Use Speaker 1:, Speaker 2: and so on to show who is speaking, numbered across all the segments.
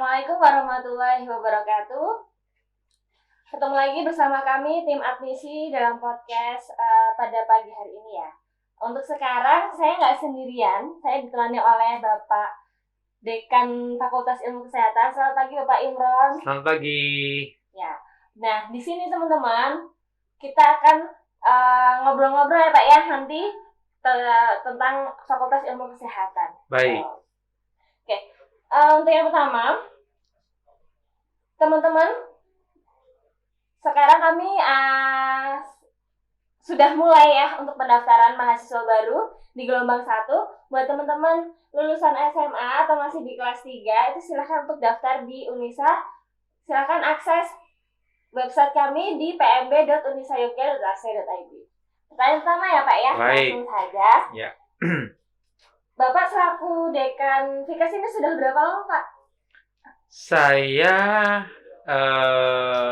Speaker 1: Assalamualaikum warahmatullahi wabarakatuh. Ketemu lagi bersama kami tim admisi dalam podcast pada pagi hari ini ya. Untuk sekarang saya nggak sendirian, saya ditemani oleh Bapak Dekan Fakultas Ilmu Kesehatan. Selamat pagi Bapak Imron.
Speaker 2: Selamat pagi.
Speaker 1: Ya. Nah di sini teman-teman kita akan ngobrol-ngobrol ya Pak ya nanti tentang Fakultas Ilmu Kesehatan.
Speaker 2: Baik.
Speaker 1: Oke. Untuk yang pertama, teman-teman, sekarang kami sudah mulai ya untuk pendaftaran mahasiswa baru di gelombang 1. Buat teman-teman lulusan SMA atau masih di kelas 3, itu silahkan untuk daftar di Unisa. Silahkan akses website kami di pmb.unisayogyakarta.ac.id. Pertanyaan pertama ya Pak ya, langsung saja.
Speaker 2: Ya.
Speaker 1: Bapak selaku Dekan Fikas ini sudah berapa lama Pak?
Speaker 2: Saya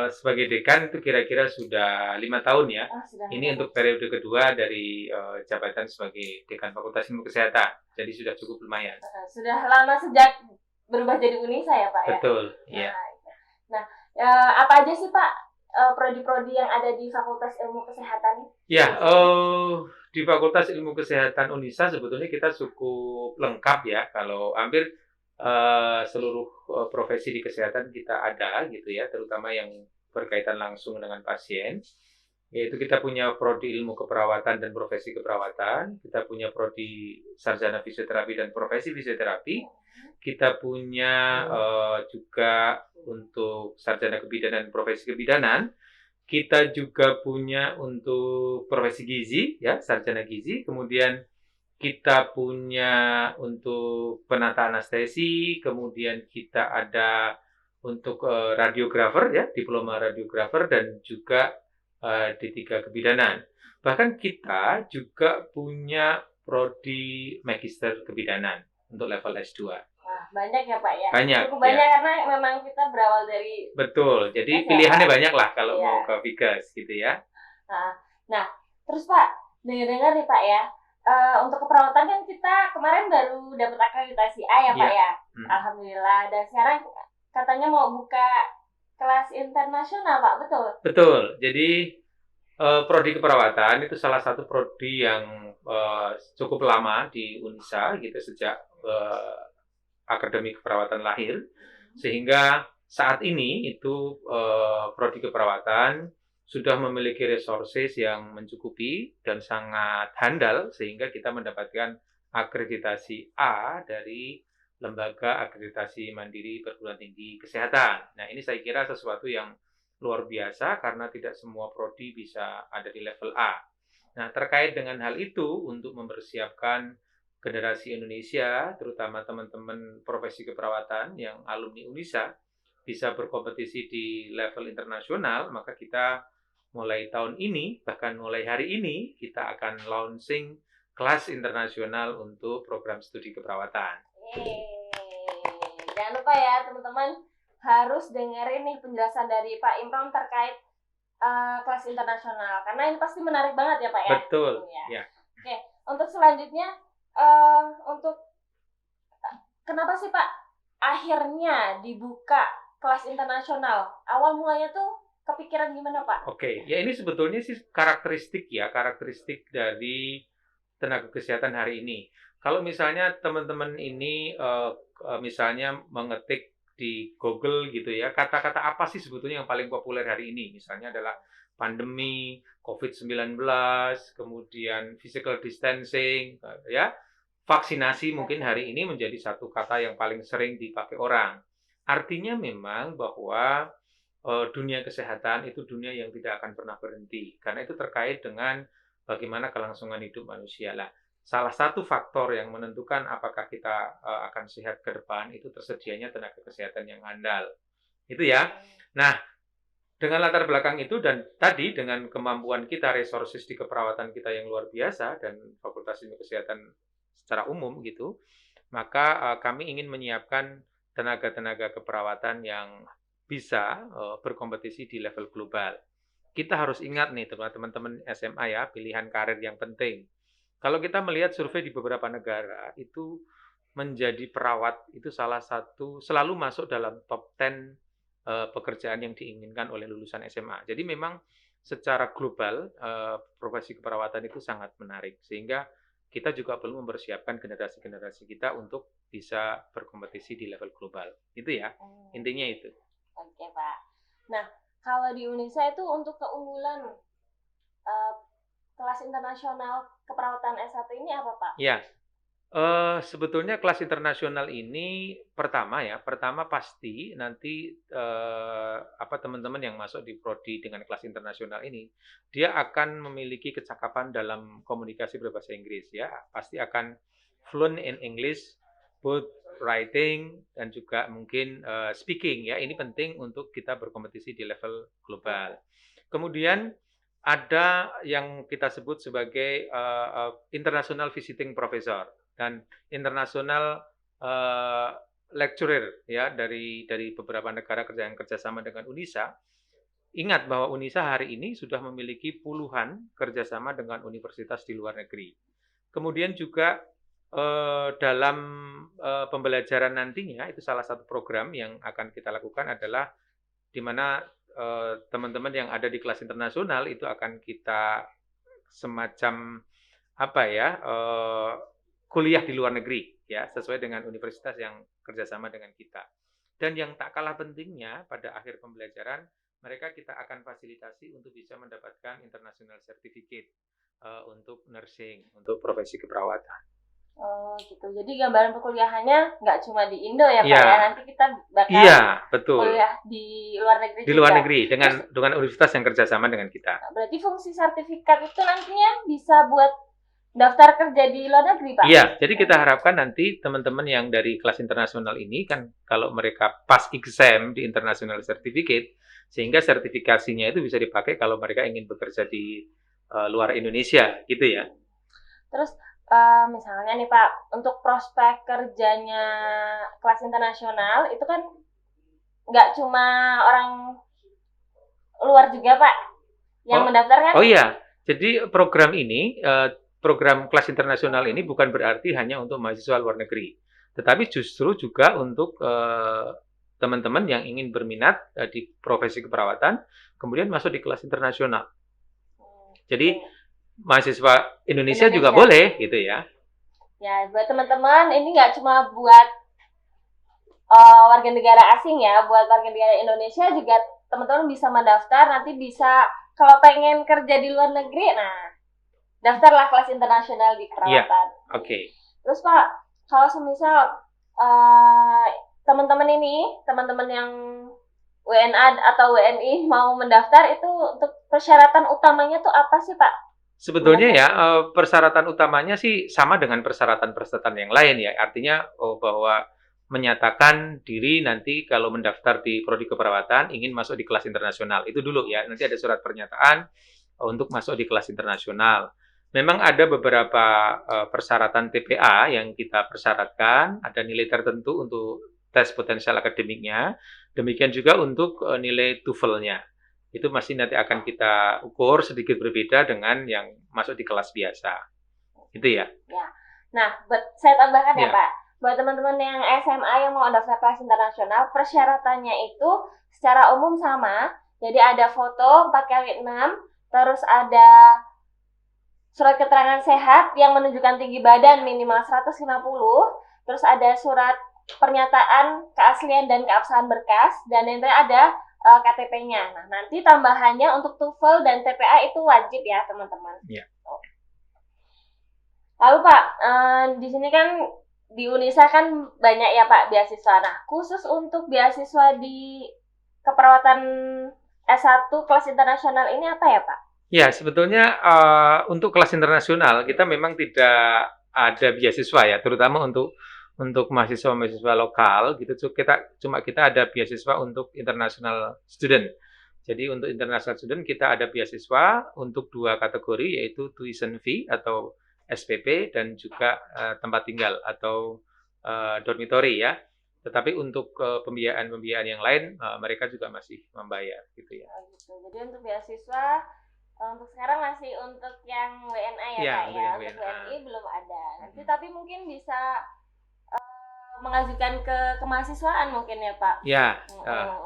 Speaker 2: sebagai dekan itu kira-kira sudah 5 tahun ya. Ini untuk periode kedua dari jabatan sebagai Dekan Fakultas Ilmu Kesehatan. Jadi sudah cukup lumayan.
Speaker 1: Sudah lama sejak berubah jadi Unisa ya Pak ya?
Speaker 2: Betul, iya.
Speaker 1: Nah, apa aja sih Pak prodi-prodi yang ada di Fakultas Ilmu Kesehatan?
Speaker 2: Ya, di Fakultas Ilmu Kesehatan Unisa sebetulnya kita cukup lengkap ya. Kalau hampir seluruh profesi di kesehatan kita ada gitu ya, terutama yang berkaitan langsung dengan pasien. Yaitu kita punya prodi ilmu keperawatan dan profesi keperawatan, kita punya prodi sarjana fisioterapi dan profesi fisioterapi, kita punya juga untuk sarjana kebidanan dan profesi kebidanan, kita juga punya untuk profesi gizi ya, sarjana gizi, kemudian kita punya untuk penata anestesi, kemudian kita ada untuk radiografer ya, diploma radiografer dan juga D3 kebidanan. Bahkan kita juga punya prodi magister kebidanan untuk level S2.
Speaker 1: Wah, banyak ya Pak ya?
Speaker 2: Banyak.
Speaker 1: Cukup banyak ya. Karena memang kita berawal dari...
Speaker 2: Betul, jadi pilihannya banyak lah kalau mau ke Fikas gitu ya.
Speaker 1: Nah, terus Pak, dengar-dengar nih Pak ya, untuk keperawatan kan kita kemarin baru dapat akreditasi A ya Pak ya? Alhamdulillah, dan sekarang katanya mau buka kelas internasional Pak, betul?
Speaker 2: Betul, jadi prodi keperawatan itu salah satu prodi yang cukup lama di Unisa gitu sejak akademi keperawatan lahir, sehingga saat ini itu prodi keperawatan sudah memiliki resources yang mencukupi dan sangat handal sehingga kita mendapatkan akreditasi A dari Lembaga Akreditasi Mandiri Perguruan Tinggi Kesehatan. Nah, ini saya kira sesuatu yang luar biasa karena tidak semua prodi bisa ada di level A. Nah, terkait dengan hal itu untuk mempersiapkan generasi Indonesia, terutama teman-teman profesi keperawatan yang alumni Unisa bisa berkompetisi di level internasional, maka kita mulai tahun ini, bahkan mulai hari ini, kita akan launching kelas internasional untuk program studi keperawatan.
Speaker 1: Jangan lupa ya teman-teman, harus dengerin nih penjelasan dari Pak Imron terkait kelas internasional, karena ini pasti menarik banget ya Pak ya?
Speaker 2: Betul, ya.
Speaker 1: Oke, untuk selanjutnya, untuk kenapa sih Pak akhirnya dibuka kelas internasional? Awal mulanya tuh kepikiran gimana Pak?
Speaker 2: Oke, ya ini sebetulnya sih karakteristik dari tenaga kesehatan hari ini. Kalau misalnya teman-teman ini misalnya mengetik di Google gitu ya, kata-kata apa sih sebetulnya yang paling populer hari ini? Misalnya adalah pandemi, COVID-19, kemudian physical distancing, ya, vaksinasi mungkin hari ini menjadi satu kata yang paling sering dipakai orang. Artinya memang bahwa dunia kesehatan itu dunia yang tidak akan pernah berhenti, karena itu terkait dengan bagaimana kelangsungan hidup manusia lah. Salah satu faktor yang menentukan apakah kita akan sehat ke depan itu tersedianya tenaga kesehatan yang handal. Itu ya. Nah, dengan latar belakang itu dan tadi dengan kemampuan kita, resources di keperawatan kita yang luar biasa dan Fakultas Ilmu Kesehatan secara umum gitu, maka kami ingin menyiapkan tenaga-tenaga keperawatan yang bisa berkompetisi di level global. Kita harus ingat nih teman-teman SMA ya, pilihan karir yang penting. Kalau kita melihat survei di beberapa negara, itu menjadi perawat itu salah satu selalu masuk dalam top 10 pekerjaan yang diinginkan oleh lulusan SMA. Jadi memang secara global profesi keperawatan itu sangat menarik sehingga kita juga perlu mempersiapkan generasi-generasi kita untuk bisa berkompetisi di level global. Itu ya, intinya itu.
Speaker 1: Oke, Pak. Nah, kalau di Unisa itu untuk keunggulan kelas internasional keperawatan S1 ini apa, Pak?
Speaker 2: Ya, sebetulnya kelas internasional ini pertama pasti nanti teman-teman yang masuk di prodi dengan kelas internasional ini, dia akan memiliki kecakapan dalam komunikasi berbahasa Inggris ya, pasti akan fluent in English, both writing dan juga mungkin speaking ya. Ini penting untuk kita berkompetisi di level global. Kemudian ada yang kita sebut sebagai international visiting professor dan internasional lecturer ya dari beberapa negara yang kerjasama dengan Unisa. Ingat bahwa Unisa hari ini sudah memiliki puluhan kerjasama dengan universitas di luar negeri. Kemudian juga dalam pembelajaran nantinya itu salah satu program yang akan kita lakukan adalah di mana teman-teman yang ada di kelas internasional itu akan kita semacam kuliah di luar negeri ya sesuai dengan universitas yang kerjasama dengan kita. Dan yang tak kalah pentingnya pada akhir pembelajaran mereka kita akan fasilitasi untuk bisa mendapatkan international certificate untuk nursing, untuk profesi keperawatan.
Speaker 1: Oh gitu. Jadi gambaran perkuliahannya nggak cuma di Indo ya Pak ya. Nanti kita bakal
Speaker 2: betul.
Speaker 1: kuliah di luar negeri.
Speaker 2: Di luar negeri dengan universitas yang kerjasama dengan kita.
Speaker 1: Berarti fungsi sertifikat itu nantinya bisa buat daftar kerja di luar negeri, Pak?
Speaker 2: Iya, jadi kita harapkan nanti teman-teman yang dari kelas internasional ini kan kalau mereka pas exam di international certificate, sehingga sertifikasinya itu bisa dipakai kalau mereka ingin bekerja di luar Indonesia, gitu ya.
Speaker 1: Terus misalnya nih Pak, untuk prospek kerjanya kelas internasional itu kan nggak cuma orang luar juga Pak yang mendaftarkan?
Speaker 2: Oh iya, jadi program ini program kelas internasional ini bukan berarti hanya untuk mahasiswa luar negeri, tetapi justru juga untuk teman-teman yang ingin berminat di profesi keperawatan, kemudian masuk di kelas internasional. Jadi mahasiswa Indonesia juga boleh, gitu ya.
Speaker 1: Ya, buat teman-teman ini nggak cuma buat warga negara asing ya, buat warga negara Indonesia juga teman-teman bisa mendaftar, nanti bisa kalau pengen kerja di luar negeri, nah daftarlah kelas internasional di keperawatan.
Speaker 2: Oke.
Speaker 1: Terus Pak, kalau semisal teman-teman yang WNA atau WNI mau mendaftar itu untuk persyaratan utamanya tuh apa sih Pak?
Speaker 2: Sebetulnya ya persyaratan utamanya sih sama dengan persyaratan-persyaratan yang lain ya. Artinya bahwa menyatakan diri nanti kalau mendaftar di prodi keperawatan ingin masuk di kelas internasional. Itu dulu ya. Nanti ada surat pernyataan untuk masuk di kelas internasional. Memang ada beberapa persyaratan TPA yang kita persyaratkan, ada nilai tertentu untuk tes potensial akademiknya, demikian juga untuk nilai TOEFL-nya. Itu masih nanti akan kita ukur sedikit berbeda dengan yang masuk di kelas biasa. Itu ya. Ya.
Speaker 1: Nah, saya tambahkan ya Pak, buat teman-teman yang SMA yang mau daftar kelas internasional, persyaratannya itu secara umum sama. Jadi ada foto 4x6, terus ada surat keterangan sehat yang menunjukkan tinggi badan minimal 150, terus ada surat pernyataan keaslian dan keabsahan berkas, dan nanti ada KTP-nya. Nah, nanti tambahannya untuk TOEFL dan TPA itu wajib ya, teman-teman.
Speaker 2: Iya.
Speaker 1: Lalu Pak, di sini kan di Unisa kan banyak ya Pak beasiswa. Nah, khusus untuk beasiswa di keperawatan S1 kelas internasional ini apa ya Pak?
Speaker 2: Ya, sebetulnya untuk kelas internasional kita memang tidak ada beasiswa ya, terutama untuk mahasiswa-mahasiswa lokal gitu. Kita ada beasiswa untuk international student. Jadi untuk international student kita ada beasiswa untuk 2 kategori, yaitu tuition fee atau SPP dan juga tempat tinggal atau dormitory ya. Tetapi untuk pembiayaan yang lain mereka juga masih membayar gitu ya.
Speaker 1: Jadi untuk beasiswa untuk sekarang masih untuk yang WNA ya Pak ya. Untuk WNI belum ada. Nanti tapi mungkin bisa mengajukan ke kemahasiswaan mungkin ya Pak.
Speaker 2: Ya,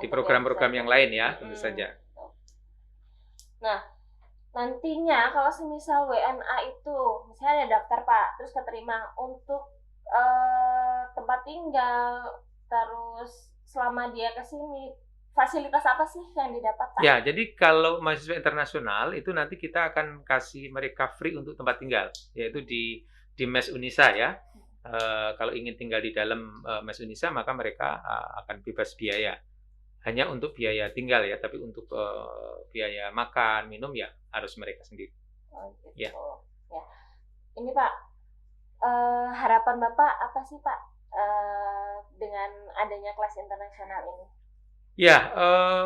Speaker 2: di
Speaker 1: Untuk
Speaker 2: program-program yang lain ya, tentu
Speaker 1: Mm-mm.
Speaker 2: saja.
Speaker 1: Nah, nantinya kalau semisal WNA itu misalnya ada daftar Pak, terus keterima untuk tempat tinggal, terus selama dia kesini fasilitas apa sih yang didapat Pak?
Speaker 2: Ya, jadi kalau mahasiswa internasional itu nanti kita akan kasih mereka free untuk tempat tinggal, yaitu di Mes Unisa ya. Kalau ingin tinggal di dalam Mes Unisa maka mereka akan bebas biaya. Hanya untuk biaya tinggal ya, tapi untuk biaya makan, minum ya harus mereka sendiri.
Speaker 1: Oh, gitu.
Speaker 2: Ya.
Speaker 1: Ya. Ini Pak, harapan Bapak apa sih Pak dengan adanya kelas internasional ini?
Speaker 2: Ya,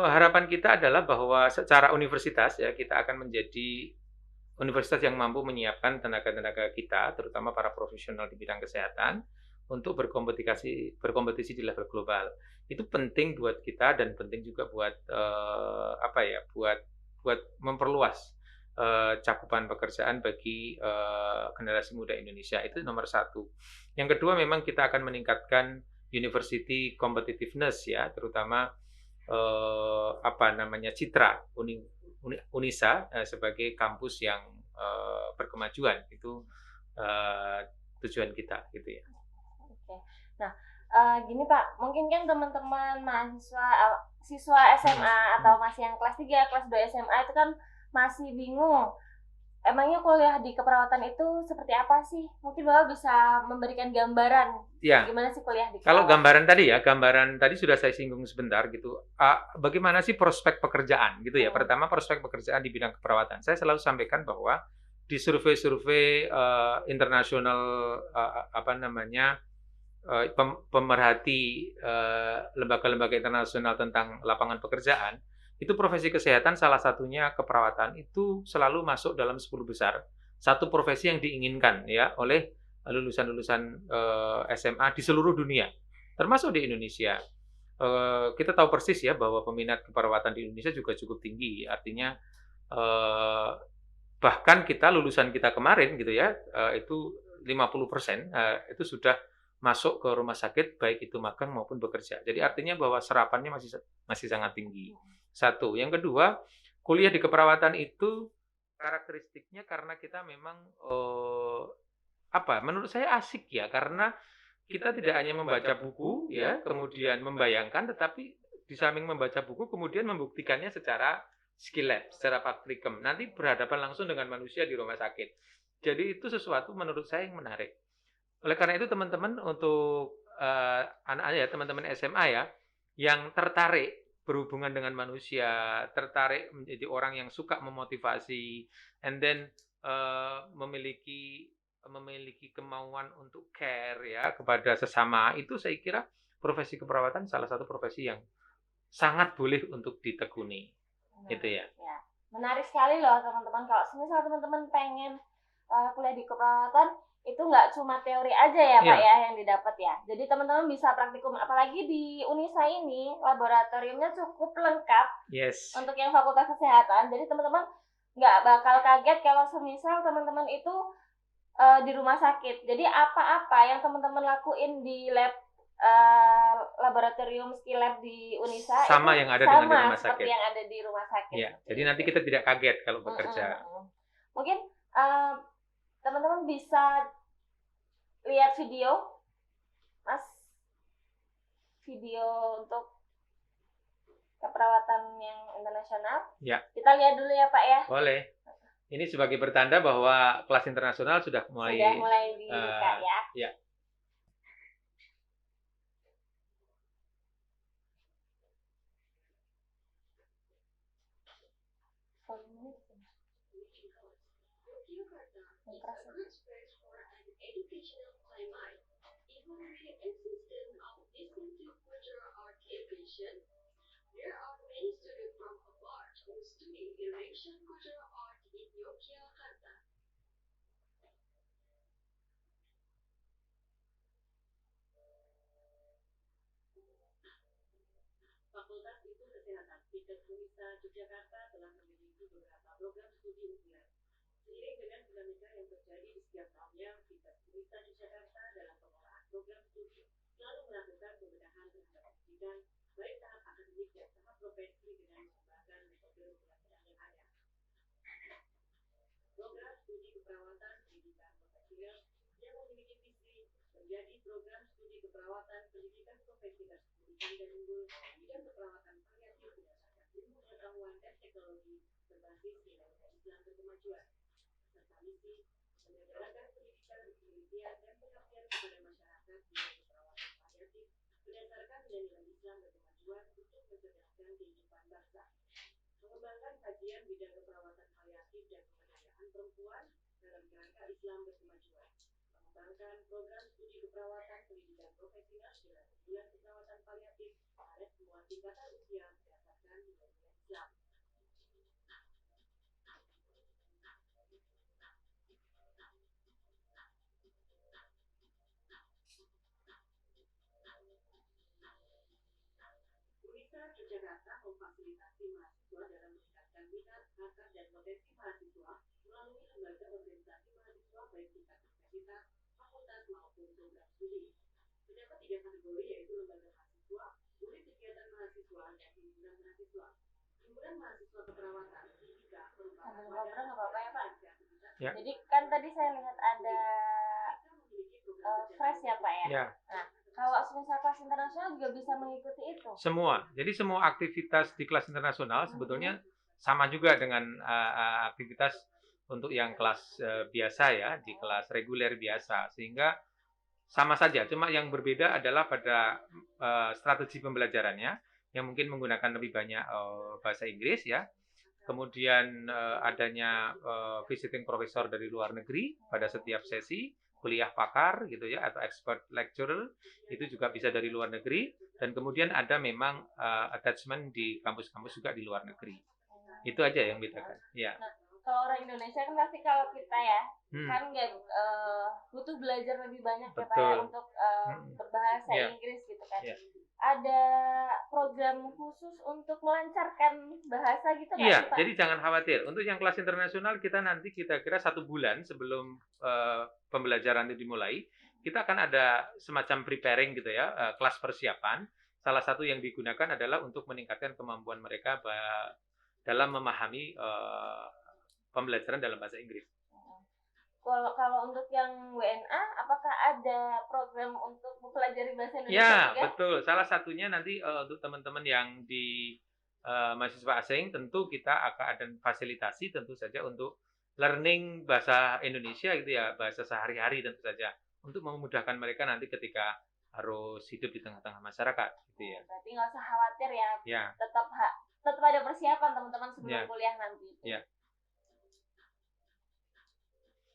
Speaker 2: harapan kita adalah bahwa secara universitas ya kita akan menjadi universitas yang mampu menyiapkan tenaga-tenaga kita, terutama para profesional di bidang kesehatan, untuk berkompetisi di level global. Itu penting buat kita dan penting juga buat buat memperluas cakupan pekerjaan bagi generasi muda Indonesia. Itu nomor satu. Yang kedua, memang kita akan meningkatkan university competitiveness ya, terutama citra Unisa sebagai kampus yang berkemajuan. Itu tujuan kita gitu ya.
Speaker 1: Oke. Nah, gini Pak, mungkin kan teman-teman mahasiswa siswa SMA atau masih yang kelas 3, kelas 2 SMA itu kan masih bingung. Emangnya kuliah di keperawatan itu seperti apa sih? Mungkin Bapak bisa memberikan gambaran
Speaker 2: Ya.
Speaker 1: gimana sih kuliah di keperawatan.
Speaker 2: Kalau gambaran tadi sudah saya singgung sebentar gitu. Bagaimana sih prospek pekerjaan gitu ya? Pertama, prospek pekerjaan di bidang keperawatan. Saya selalu sampaikan bahwa di survei-survei internasional pemerhati lembaga-lembaga internasional tentang lapangan pekerjaan, itu profesi kesehatan salah satunya keperawatan itu selalu masuk dalam 10 besar. Satu profesi yang diinginkan ya oleh lulusan-lulusan SMA di seluruh dunia, termasuk di Indonesia. Kita tahu persis ya bahwa peminat keperawatan di Indonesia juga cukup tinggi. Artinya bahkan lulusan kita kemarin gitu ya, itu 50% itu sudah masuk ke rumah sakit baik itu magang maupun bekerja. Jadi artinya bahwa serapannya masih sangat tinggi. Satu. Yang kedua, kuliah di keperawatan itu karakteristiknya karena kita memang menurut saya asik ya, karena kita tidak hanya membaca buku ya, kemudian membayangkan, tetapi di samping membaca buku kemudian membuktikannya secara skill lab, secara praktikum. Nanti berhadapan langsung dengan manusia di rumah sakit. Jadi itu sesuatu menurut saya yang menarik. Oleh karena itu teman-teman, untuk anak-anak ya, teman-teman SMA ya, yang tertarik berhubungan dengan manusia, tertarik menjadi orang yang suka memotivasi, and then memiliki kemauan untuk care ya kepada sesama, itu saya kira profesi keperawatan salah satu profesi yang sangat boleh untuk ditekuni. Gitu ya.
Speaker 1: Ya. Menarik sekali loh teman-teman, kalau misal teman-teman pengen kuliah di keperawatan itu nggak cuma teori aja ya Pak ya yang didapat ya. Jadi teman-teman bisa praktikum, apalagi di Unisa ini laboratoriumnya cukup lengkap.
Speaker 2: Yes.
Speaker 1: Untuk yang Fakultas Kesehatan. Jadi teman-teman nggak bakal kaget kalau semisal teman-teman itu di rumah sakit. Jadi apa-apa yang teman-teman lakuin di lab laboratorium skill lab di Unisa
Speaker 2: sama
Speaker 1: itu
Speaker 2: yang ada
Speaker 1: sama
Speaker 2: dengan di rumah sakit.
Speaker 1: seperti yang ada di rumah sakit.
Speaker 2: Ya, jadi nanti kita tidak kaget kalau bekerja.
Speaker 1: Mungkin teman-teman bisa lihat video, Mas, video untuk keperawatan yang internasional.
Speaker 2: Ya.
Speaker 1: Kita lihat dulu ya Pak ya.
Speaker 2: Boleh. Ini sebagai pertanda bahwa kelas internasional sudah mulai
Speaker 1: dibuka ya.
Speaker 2: Ya.
Speaker 3: There are many students from abroad who study Eurasian cultural art in Yogyakarta. Fakultas Ilmu Kesehatan Tingkat Unisa Yogyakarta telah memiliki beberapa program studi unggulan. Seiring dengan dinamika yang terjadi di setiap tahunnya, Tingkat Unisa Yogyakarta dalam pengelolaan program studi telah selalu melakukan pembenahan terhadap pendidikan, baik tahap akademik dan tahap profesi dengan mengembangkan metode pembelajaran yang ada. Program studi keperawatan pendidikan profesional yang memiliki visi menjadi program studi keperawatan pendidikan profesi berpendidikan dan unggul bidang keperawatan paliatif berdasarkan ilmu pengetahuan dan teknologi berbasis nilai-nilai Islam berkemajuan, serta misi menyelenggarakan pendidikan, penelitian, dan pengabdian kepada masyarakat bidang keperawatan paliatif berdasarkan nilai-nilai Islam berkemajuan untuk mencerdaskan kehidupan bangsa. Mengembangkan kajian bidang keperawatan paliatif dan pemberdayaan perempuan dalam kerangka Islam berkemajuan. Mengembangkan program studi keperawatan pendidikan profesional dengan tujuan keperawatan paliatif pada semua tingkatan usia berdasarkan nilai-nilai Islam. Universitas Yogyakarta memfasilitasi mahasiswa dalam meningkatkan minat, bakat, dan potensi mahasiswa melalui lembaga organisasi mahasiswa baik tingkat universitas, fakultas maupun program studi. Terdapat 3 kategori yaitu lembaga mahasiswa, unit kegiatan mahasiswa, dan himpunan mahasiswa. Himpunan mahasiswa keperawatan IHIKA merupakan
Speaker 1: Sambil ngobrol nggak apa-apa ya Pak?
Speaker 2: Ya.
Speaker 1: Jadi kan tadi saya lihat ada fresh ya Pak ya?
Speaker 2: Ya.
Speaker 1: Nah, kalau semisal kelas internasional juga bisa mengikuti itu?
Speaker 2: Semua. Jadi semua aktivitas di kelas internasional sebetulnya sama juga dengan aktivitas untuk yang kelas biasa ya, di kelas reguler biasa. Sehingga sama saja, cuma yang berbeda adalah pada strategi pembelajarannya yang mungkin menggunakan lebih banyak bahasa Inggris ya. Kemudian adanya visiting professor dari luar negeri pada setiap sesi, kuliah pakar gitu ya, atau expert lecturer itu juga bisa dari luar negeri. Dan kemudian ada memang attachment di kampus-kampus juga di luar negeri. Itu aja yang bedakan. Ya.
Speaker 1: Nah, kalau orang Indonesia kan pasti kalau kita ya kan nggak butuh belajar lebih banyak ya Pak ya, untuk berbahasa Inggris gitu kan. Ada program khusus untuk melancarkan bahasa gitu nggak sih Pak?
Speaker 2: Jadi jangan khawatir. Untuk yang kelas internasional kita nanti kita kira 1 bulan sebelum pembelajaran itu dimulai, kita akan ada semacam preparing gitu ya, kelas persiapan. Salah satu yang digunakan adalah untuk meningkatkan kemampuan mereka dalam memahami pembelajaran dalam bahasa Inggris.
Speaker 1: Kalau untuk yang WNA, apakah ada program untuk mempelajari bahasa Indonesia
Speaker 2: ya,
Speaker 1: juga?
Speaker 2: Betul. Salah satunya nanti untuk teman-teman yang di mahasiswa asing, tentu kita akan ada fasilitasi tentu saja untuk learning bahasa Indonesia gitu ya, bahasa sehari-hari tentu saja, untuk memudahkan mereka nanti ketika harus hidup di tengah-tengah masyarakat gitu ya.
Speaker 1: Berarti nggak usah khawatir ya,
Speaker 2: Ya.
Speaker 1: tetap ada persiapan teman-teman sebelum kuliah nanti.
Speaker 2: Ya.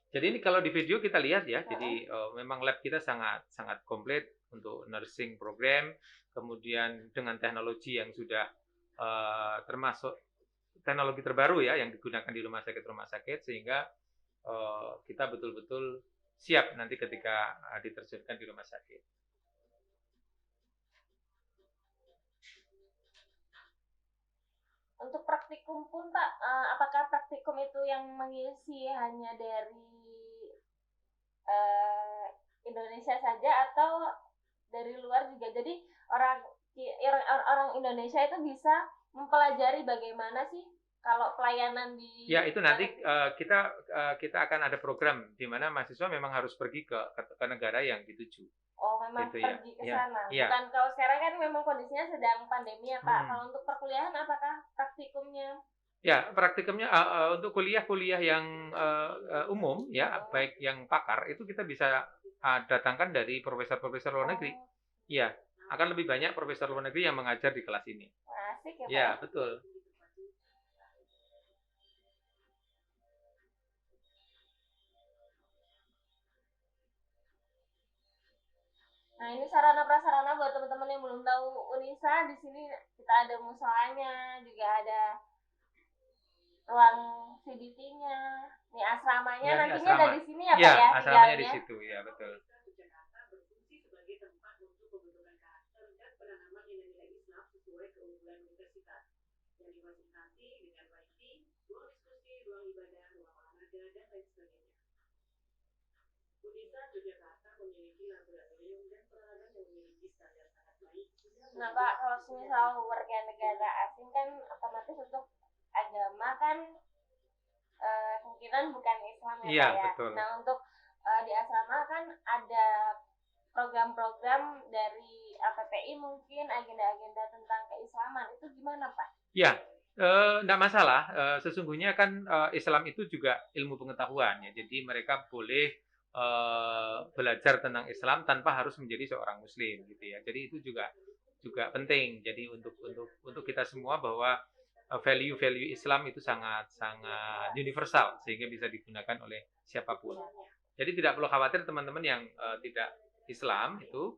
Speaker 2: Jadi ini kalau di video kita lihat ya, jadi memang lab kita sangat komplit untuk nursing program, kemudian dengan teknologi yang sudah termasuk teknologi terbaru ya yang digunakan di rumah sakit, sehingga kita betul-betul siap nanti ketika diterjunkan di rumah sakit.
Speaker 1: Untuk praktikum pun Pak, apakah praktikum itu yang mengisi hanya dari Indonesia saja atau dari luar juga? Jadi orang Indonesia itu bisa mempelajari bagaimana sih kalau pelayanan di...
Speaker 2: Ya, itu nanti kita akan ada program di mana mahasiswa memang harus pergi ke negara yang dituju.
Speaker 1: Oh, memang gitu pergi ke sana.
Speaker 2: Ya.
Speaker 1: Bukan kalau sekarang kan memang kondisinya sedang pandemi ya Pak. Kalau untuk perkuliahan apakah praktikumnya?
Speaker 2: Ya, praktikumnya untuk kuliah yang umum ya, baik yang pakar itu kita bisa datangkan dari profesor-profesor luar negeri. Iya, akan lebih banyak profesor luar negeri yang mengajar di kelas ini.
Speaker 1: Asik ya Pak.
Speaker 2: Ya, betul.
Speaker 1: Nah, ini sarana prasarana buat teman-teman yang belum tahu Unisa, di sini kita ada musolanya, juga ada ruang CBT-nya. Nih asramanya ya, nantinya ada di sini ya Pak ya?
Speaker 2: Asramanya di situ, ya betul.
Speaker 3: Jakarta berfungsi sebagai tempat untuk pembentukan karakter dan penanaman nilai-nilai Islam sesuai keunggulan universitas yang difasilitasi dengan wifi, ruang diskusi, ruang ibadah, ruang olahraga, dan lain sebagainya. Universitas Yogyakarta memiliki laboratorium dan peralatan memiliki standar sangat baik.
Speaker 1: Nah Pak, kalau misal warga negara asing kan otomatis untuk agama kan kemungkinan bukan Islam ya
Speaker 2: Iya,
Speaker 1: Pak ya.
Speaker 2: betul.
Speaker 1: Nah untuk di asrama kan ada program-program dari LPPI mungkin agenda-agenda tentang keislaman itu gimana Pak?
Speaker 2: Ya, enggak masalah. Sesungguhnya kan Islam itu juga ilmu pengetahuan ya. Jadi mereka boleh belajar tentang Islam tanpa harus menjadi seorang Muslim gitu ya. Jadi itu juga penting. Jadi untuk kita semua bahwa value-value Islam itu sangat universal sehingga bisa digunakan oleh siapapun. Jadi tidak perlu khawatir teman-teman yang tidak Islam itu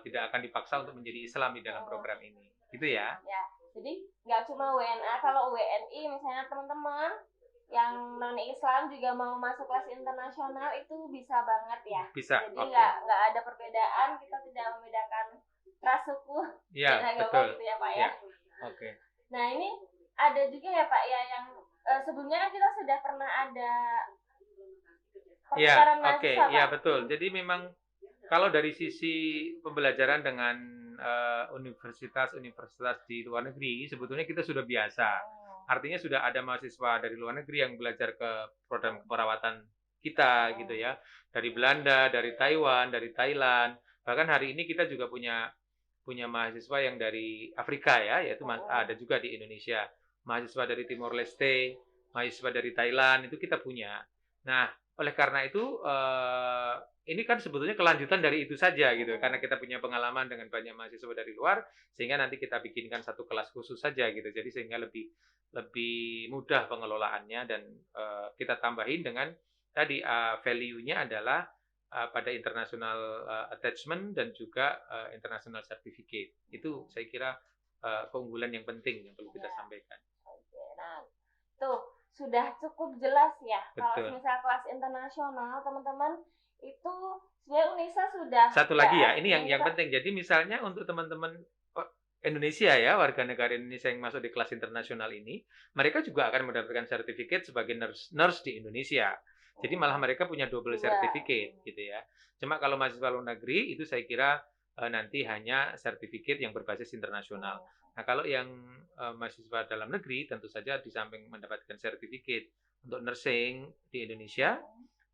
Speaker 2: tidak akan dipaksa untuk menjadi Islam di dalam program ini. Gitu ya.
Speaker 1: Ya, jadi nggak cuma WNA, kalau WNI misalnya teman-teman yang non Islam juga mau masuk kelas internasional itu bisa banget ya.
Speaker 2: Bisa.
Speaker 1: Jadi
Speaker 2: Oke.
Speaker 1: nggak ada perbedaan, kita tidak membedakan ras, suku,
Speaker 2: Ya,
Speaker 1: dan agama
Speaker 2: betul.
Speaker 1: gitu ya Pak ya.
Speaker 2: Ya. Oke.
Speaker 1: Nah ini ada juga ya Pak ya yang sebelumnya kan kita sudah pernah ada
Speaker 2: Ya,
Speaker 1: pertukaran
Speaker 2: oke.
Speaker 1: mahasiswa,
Speaker 2: Ya,
Speaker 1: Pak.
Speaker 2: betul. Jadi memang kalau dari sisi pembelajaran dengan universitas-universitas di luar negeri, sebetulnya kita sudah biasa. Artinya sudah ada mahasiswa dari luar negeri yang belajar ke program keperawatan kita gitu ya. Dari Belanda, dari Taiwan, dari Thailand. Bahkan hari ini kita juga punya mahasiswa yang dari Afrika ya, yaitu ada juga di Indonesia. Mahasiswa dari Timor Leste, mahasiswa dari Thailand, itu kita punya. Nah, oleh karena itu ini kan sebetulnya kelanjutan dari itu saja gitu, karena kita punya pengalaman dengan banyak mahasiswa dari luar, sehingga nanti kita bikinkan satu kelas khusus saja gitu, jadi sehingga lebih mudah pengelolaannya, dan kita tambahin dengan tadi value-nya adalah pada international attachment dan juga international certificate. Itu saya kira keunggulan yang penting yang perlu kita sampaikan.
Speaker 1: Oke, nah tuh sudah cukup jelas ya.
Speaker 2: Betul.
Speaker 1: Kalau misal kelas internasional teman-teman itu sebenarnya UNISA sudah.
Speaker 2: Satu lagi ya, ini yang penting. Jadi misalnya untuk teman-teman Indonesia ya, warga negara Indonesia yang masuk di kelas internasional ini, mereka juga akan mendapatkan sertifikat sebagai nurse di Indonesia. Jadi malah mereka punya double certificate gitu ya. Cuma kalau mahasiswa luar negeri itu saya kira nanti hanya sertifikat yang berbasis internasional. Nah, kalau yang mahasiswa dalam negeri tentu saja di samping mendapatkan sertifikat untuk nursing di Indonesia,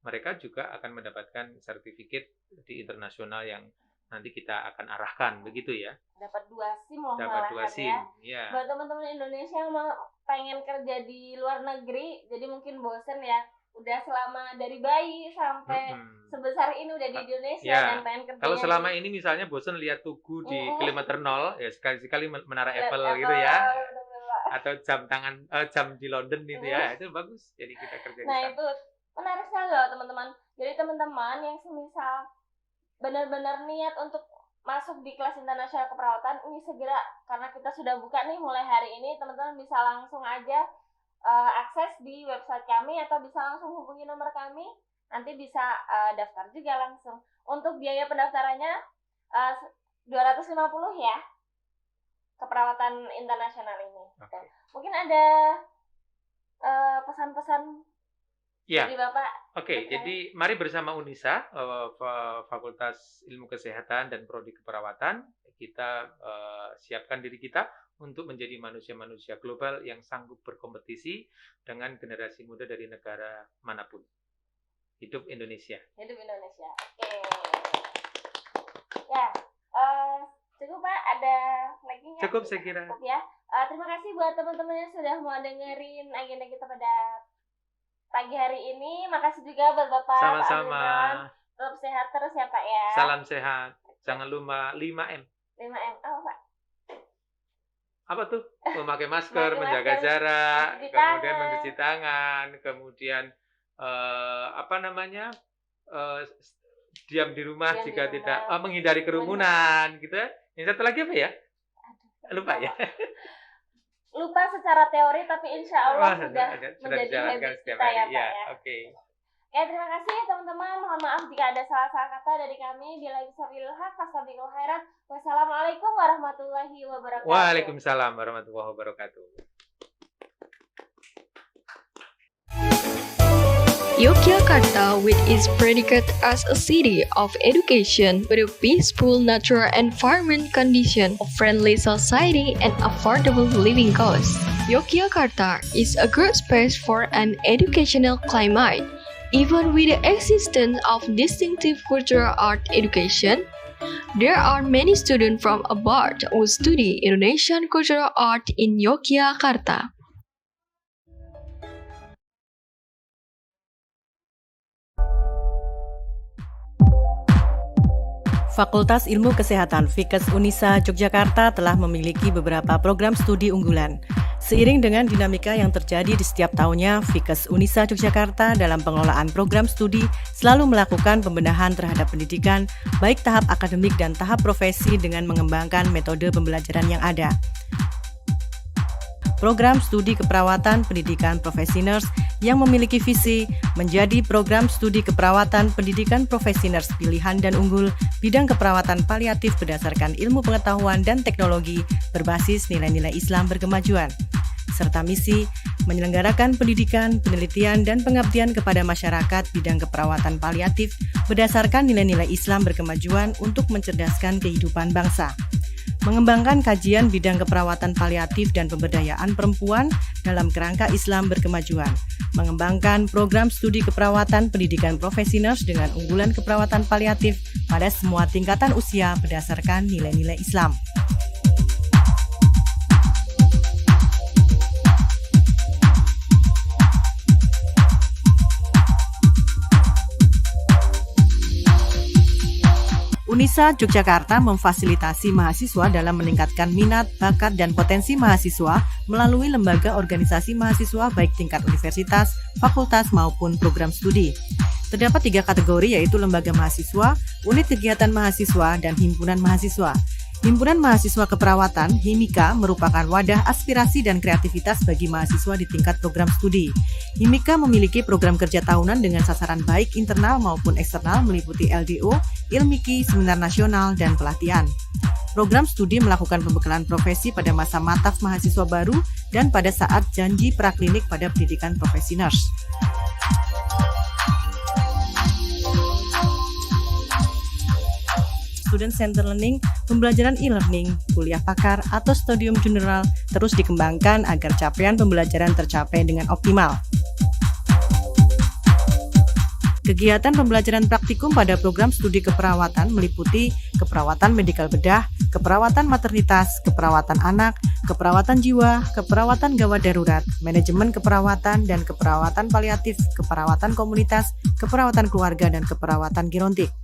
Speaker 2: mereka juga akan mendapatkan sertifikat di internasional yang nanti kita akan arahkan, begitu ya.
Speaker 1: Dapat 2 SIM loh.
Speaker 2: Dapat 2 SIM, ya.
Speaker 1: Buat teman-teman Indonesia yang mau pengen kerja di luar negeri, jadi mungkin bosen ya, udah selama dari bayi sampai sebesar ini udah di Indonesia dan pengen kerja.
Speaker 2: Kalau selama ini misalnya bosen lihat tugu di kilometer 0, ya sekali-sekali Menara Eiffel gitu ya. Atau jam di London gitu ya, itu bagus. Jadi kita kerja di sana.
Speaker 1: Nah, itu menarik sekali loh teman-teman. Jadi teman-teman yang semisal benar-benar niat untuk masuk di kelas internasional keperawatan, ini segera, karena kita sudah buka nih mulai hari ini, teman-teman bisa langsung aja akses di website kami atau bisa langsung hubungi nomor kami, nanti bisa daftar juga langsung. Untuk biaya pendaftarannya 250 ya, keperawatan internasional ini.
Speaker 2: Okay.
Speaker 1: Mungkin ada pesan-pesan dari Bapak?
Speaker 2: Oke, jadi mari bersama UNISA, Fakultas Ilmu Kesehatan dan Prodi Keperawatan, kita siapkan diri kita untuk menjadi manusia-manusia global yang sanggup berkompetisi dengan generasi muda dari negara manapun. Hidup Indonesia.
Speaker 1: Hidup Indonesia. Oke. Ya, cukup Pak. Ada lagi nggak?
Speaker 2: Cukup saya kira.
Speaker 1: Cukup ya. Terima kasih buat teman-teman yang sudah mau dengerin agenda kita pada pagi hari ini. Makasih juga buat Bapak.
Speaker 2: Sama-sama.
Speaker 1: Tetap sehat terus ya Pak ya.
Speaker 2: Salam sehat. Jangan lupa 5M.
Speaker 1: 5M. Apa Pak?
Speaker 2: Apa tuh? Memakai masker, menjaga jarak, kemudian mencuci tangan, kemudian diam di rumah jika tidak menghindari kerumunan gitu ya. Yang satu lagi apa ya? Lupa ya.
Speaker 1: Lupa secara teori tapi insya Allah sudah menjadi habit kita ya Pak ya.
Speaker 2: Oke.
Speaker 1: Ya, terima kasih teman-teman. Mohon maaf jika ada salah-salah kata dari kami. Bila bisabil haq, fastabiqul khairat. Wassalamualaikum warahmatullahi wabarakatuh.
Speaker 2: Waalaikumsalam warahmatullahi wabarakatuh.
Speaker 4: Yogyakarta, with its predicate as a city of education with a peaceful natural environment condition, a friendly society, and affordable living costs. Yogyakarta is a good space for an educational climate. Even with the existence of distinctive cultural art education, there are many students from abroad who study Indonesian cultural art in Yogyakarta.
Speaker 5: Fakultas Ilmu Kesehatan Fikes Unisa Yogyakarta telah memiliki beberapa program studi unggulan. Seiring dengan dinamika yang terjadi di setiap tahunnya, Fikes Unisa Yogyakarta dalam pengelolaan program studi selalu melakukan pembenahan terhadap pendidikan, baik tahap akademik dan tahap profesi dengan mengembangkan metode pembelajaran yang ada. Program studi keperawatan pendidikan profesi nurse yang memiliki visi menjadi program studi keperawatan pendidikan profesi nurse pilihan dan unggul bidang keperawatan paliatif berdasarkan ilmu pengetahuan dan teknologi berbasis nilai-nilai Islam berkemajuan, serta misi menyelenggarakan pendidikan, penelitian, dan pengabdian kepada masyarakat bidang keperawatan paliatif berdasarkan nilai-nilai Islam berkemajuan untuk mencerdaskan kehidupan bangsa. Mengembangkan kajian bidang keperawatan paliatif dan pemberdayaan perempuan dalam kerangka Islam berkemajuan, mengembangkan program studi keperawatan pendidikan profesi nurse dengan unggulan keperawatan paliatif pada semua tingkatan usia berdasarkan nilai-nilai Islam. Unisa Yogyakarta memfasilitasi mahasiswa dalam meningkatkan minat, bakat, dan potensi mahasiswa melalui lembaga organisasi mahasiswa baik tingkat universitas, fakultas, maupun program studi. Terdapat 3 kategori yaitu lembaga mahasiswa, unit kegiatan mahasiswa, dan himpunan mahasiswa. Himpunan Mahasiswa Keperawatan (HIMIKA) merupakan wadah aspirasi dan kreativitas bagi mahasiswa di tingkat program studi. HIMIKA memiliki program kerja tahunan dengan sasaran baik internal maupun eksternal meliputi LDO, Ilmiki, seminar nasional, dan pelatihan. Program studi melakukan pembekalan profesi pada masa mataf mahasiswa baru dan pada saat janji praklinik pada pendidikan profesi nurse. Student Center Learning, pembelajaran e-learning, kuliah pakar, atau studium general terus dikembangkan agar capaian pembelajaran tercapai dengan optimal. Kegiatan pembelajaran praktikum pada program studi keperawatan meliputi keperawatan medikal bedah, keperawatan maternitas, keperawatan anak, keperawatan jiwa, keperawatan gawat darurat, manajemen keperawatan dan keperawatan paliatif, keperawatan komunitas, keperawatan keluarga, dan keperawatan gerontik.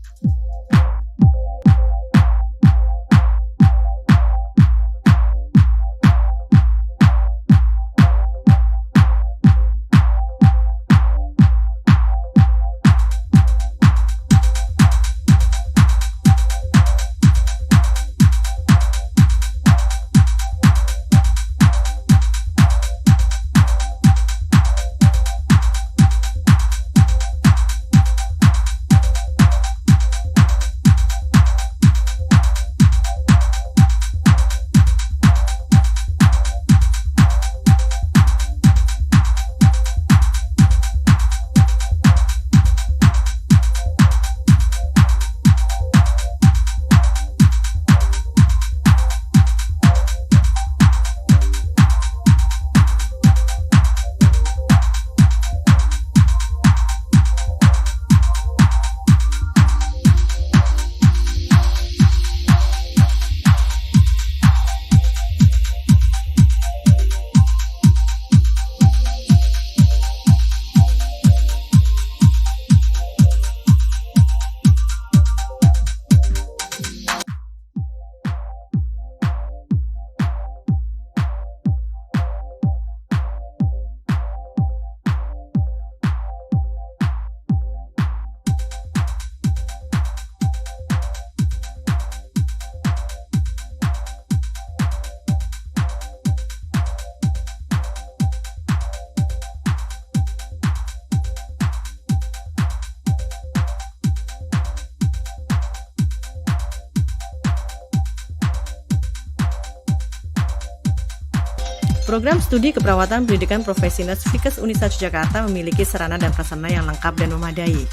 Speaker 5: Program Studi Keperawatan Pendidikan Profesi Nurse Fikes Unisa Yogyakarta memiliki sarana dan prasarana yang lengkap dan memadai,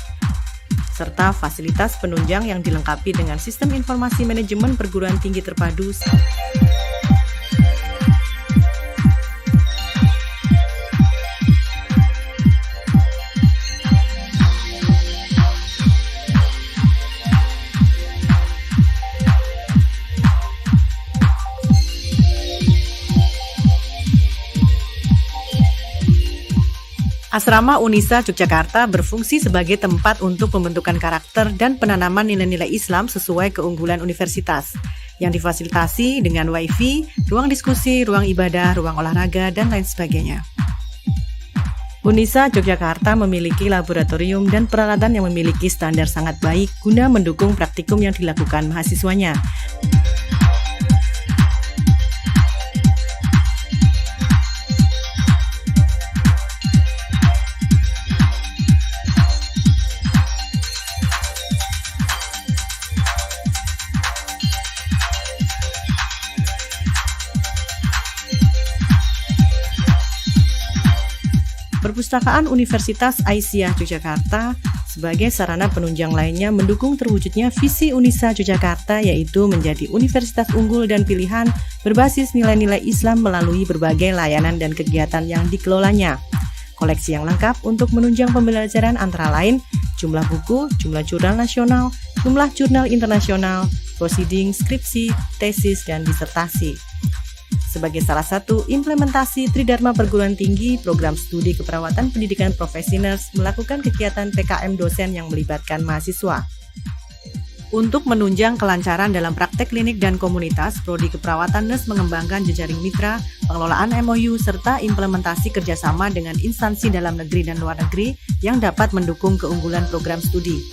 Speaker 5: serta fasilitas penunjang yang dilengkapi dengan sistem informasi manajemen perguruan tinggi terpadu. Asrama Unisa Yogyakarta berfungsi sebagai tempat untuk pembentukan karakter dan penanaman nilai-nilai Islam sesuai keunggulan universitas, yang difasilitasi dengan wifi, ruang diskusi, ruang ibadah, ruang olahraga, dan lain sebagainya. Unisa Yogyakarta memiliki laboratorium dan peralatan yang memiliki standar sangat baik guna mendukung praktikum yang dilakukan mahasiswanya. Perpustakaan Universitas Aisyah Yogyakarta sebagai sarana penunjang lainnya mendukung terwujudnya visi Unisa Yogyakarta, yaitu menjadi universitas unggul dan pilihan berbasis nilai-nilai Islam melalui berbagai layanan dan kegiatan yang dikelolanya. Koleksi yang lengkap untuk menunjang pembelajaran antara lain jumlah buku, jumlah jurnal nasional, jumlah jurnal internasional, proceeding, skripsi, tesis, dan disertasi. Sebagai salah satu implementasi Tridharma Perguruan Tinggi, program studi keperawatan pendidikan profesi nurse melakukan kegiatan PKM dosen yang melibatkan mahasiswa. Untuk menunjang kelancaran dalam praktek klinik dan komunitas, Prodi Keperawatan Nurse mengembangkan jejaring mitra, pengelolaan MOU, serta implementasi kerjasama dengan instansi dalam negeri dan luar negeri yang dapat mendukung keunggulan program studi.